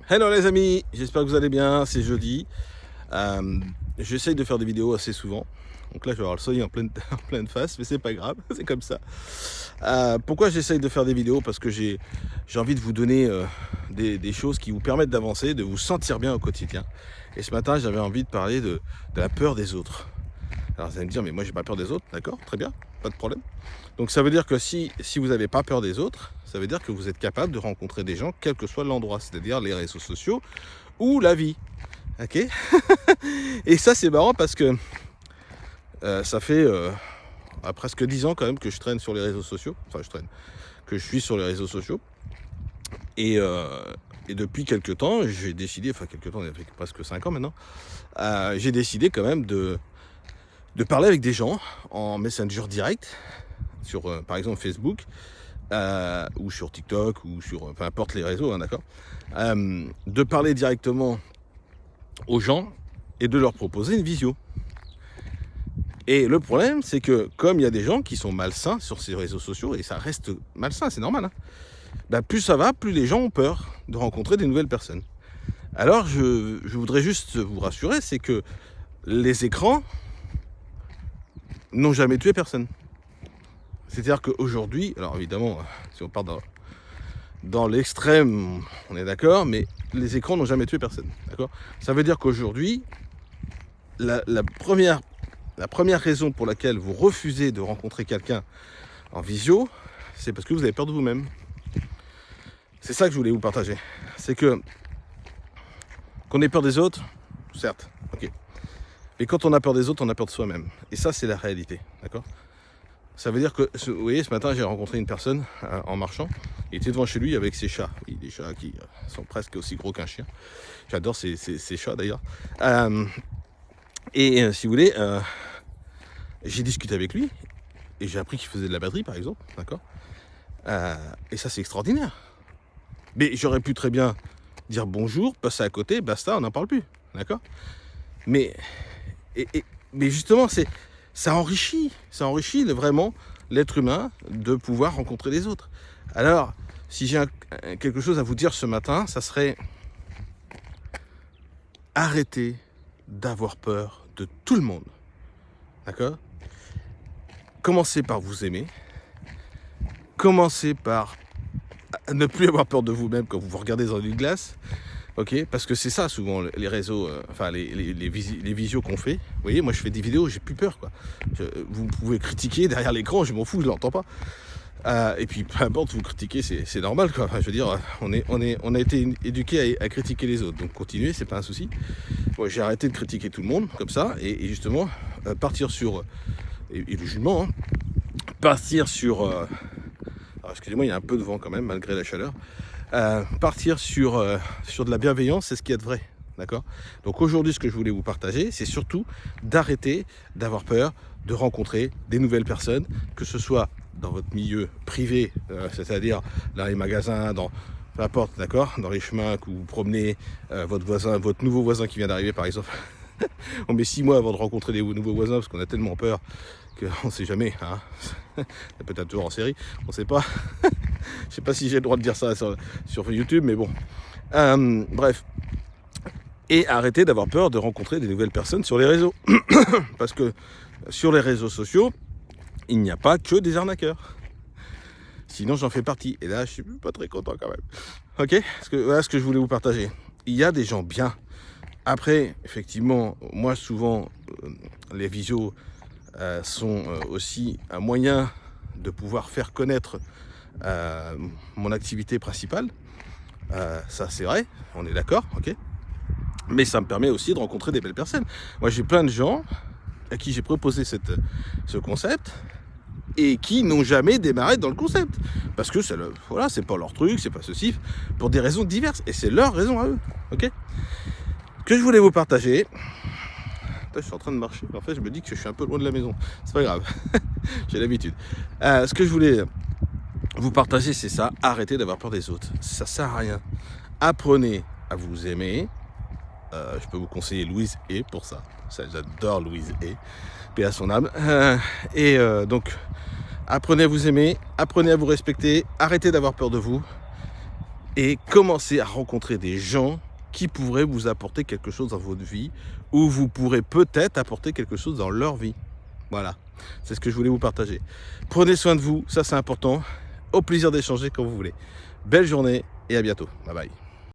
Hello les amis, j'espère que vous allez bien, c'est jeudi. J'essaye de faire des vidéos assez souvent. Donc là je vais avoir le soleil en en pleine face, mais c'est pas grave, c'est comme ça. Pourquoi j'essaye de faire des vidéos? Parce que j'ai envie de vous donner des choses qui vous permettent d'avancer, de vous sentir bien au quotidien. Et ce matin j'avais envie de parler de la peur des autres. Alors vous allez me dire, mais moi j'ai pas peur des autres, d'accord, très bien, pas de problème. Donc ça veut dire que si vous n'avez pas peur des autres, ça veut dire que vous êtes capable de rencontrer des gens, quel que soit l'endroit, c'est-à-dire les réseaux sociaux ou la vie. Ok. Et ça c'est marrant parce que ça fait presque 10 ans quand même que je traîne sur les réseaux sociaux. Enfin que je suis sur les réseaux sociaux. Et depuis quelques temps, j'ai décidé, enfin quelques temps, il y a presque 5 ans maintenant, j'ai décidé quand même de parler avec des gens en Messenger direct, sur par exemple Facebook, ou sur TikTok, ou sur peu importe les réseaux, hein, d'accord, de parler directement aux gens et de leur proposer une visio. Et le problème, c'est que comme il y a des gens qui sont malsains sur ces réseaux sociaux, et ça reste malsain, c'est normal, hein, plus ça va, plus les gens ont peur de rencontrer des nouvelles personnes. Alors je voudrais juste vous rassurer, c'est que les écrans n'ont jamais tué personne. C'est-à-dire qu'aujourd'hui, alors évidemment, si on part dans l'extrême, on est d'accord, mais les écrans n'ont jamais tué personne, d'accord. Ça veut dire qu'aujourd'hui, la première raison pour laquelle vous refusez de rencontrer quelqu'un en visio, c'est parce que vous avez peur de vous-même. C'est ça que je voulais vous partager. C'est que qu'on ait peur des autres, certes, ok. Mais quand on a peur des autres, on a peur de soi-même. Et ça, c'est la réalité, d'accord. Ça veut dire que, vous voyez, ce matin, j'ai rencontré une personne en marchant. Il était devant chez lui avec ses chats. Oui, des chats qui sont presque aussi gros qu'un chien. J'adore ces chats d'ailleurs. Si vous voulez, j'ai discuté avec lui et j'ai appris qu'il faisait de la batterie, par exemple, d'accord. Et ça, c'est extraordinaire. Mais j'aurais pu très bien dire bonjour, passer à côté, basta, on n'en parle plus, d'accord. Mais justement, ça enrichit vraiment l'être humain de pouvoir rencontrer les autres. Alors, si j'ai quelque chose à vous dire ce matin, ça serait arrêtez d'avoir peur de tout le monde, d'accord. Commencez par vous aimer, commencez par ne plus avoir peur de vous-même quand vous vous regardez dans une glace. Ok, parce que c'est ça souvent les réseaux, les visios qu'on fait. Vous voyez, moi je fais des vidéos, j'ai plus peur, quoi. Vous pouvez critiquer derrière l'écran, je m'en fous, je l'entends pas. Et puis peu importe, vous critiquez, c'est normal, quoi. Enfin, je veux dire, on a été éduqués à critiquer les autres, donc continuez, c'est pas un souci. Moi, j'ai arrêté de critiquer tout le monde comme ça, et justement partir sur et le jugement, hein, partir sur. Alors excusez-moi, il y a un peu de vent quand même malgré la chaleur. Partir sur de la bienveillance, c'est ce qu'il y a de vrai, d'accord. Donc aujourd'hui, ce que je voulais vous partager, c'est surtout d'arrêter d'avoir peur de rencontrer des nouvelles personnes, que ce soit dans votre milieu privé, c'est-à-dire dans les magasins, dans peu importe, d'accord, dans les chemins que vous promenez, votre nouveau voisin qui vient d'arriver par exemple. On met 6 mois avant de rencontrer des nouveaux voisins parce qu'on a tellement peur qu'on ne sait jamais, hein. Peut-être toujours en série, on ne sait pas. Je sais pas si j'ai le droit de dire ça sur YouTube, mais bon. Bref. Et arrêtez d'avoir peur de rencontrer des nouvelles personnes sur les réseaux. Parce que sur les réseaux sociaux, il n'y a pas que des arnaqueurs. Sinon, j'en fais partie. Et là, je suis pas très content quand même. Ok, voilà ce que je voulais vous partager. Il y a des gens bien. Après, effectivement, moi, souvent, les visios sont aussi un moyen de pouvoir faire connaître mon activité principale. Ça, c'est vrai, on est d'accord, ok. Mais ça me permet aussi de rencontrer des belles personnes. Moi, j'ai plein de gens à qui j'ai proposé ce concept et qui n'ont jamais démarré dans le concept. Parce que voilà, c'est pas leur truc, c'est pas ceci, pour des raisons diverses. Et c'est leur raison à eux, ok. Que je voulais vous partager. Je suis en train de marcher. En fait, je me dis que je suis un peu loin de la maison. C'est pas grave. J'ai l'habitude. Ce que je voulais vous partager, c'est ça. Arrêtez d'avoir peur des autres. Ça sert à rien. Apprenez à vous aimer. Je peux vous conseiller Louise E pour ça. J'adore Louise E. Paix à son âme. Donc, apprenez à vous aimer. Apprenez à vous respecter. Arrêtez d'avoir peur de vous. et commencez à rencontrer des gens qui pourraient vous apporter quelque chose dans votre vie, ou vous pourrez peut-être apporter quelque chose dans leur vie. Voilà, c'est ce que je voulais vous partager. Prenez soin de vous, ça c'est important. Au plaisir d'échanger quand vous voulez. Belle journée et à bientôt. Bye bye.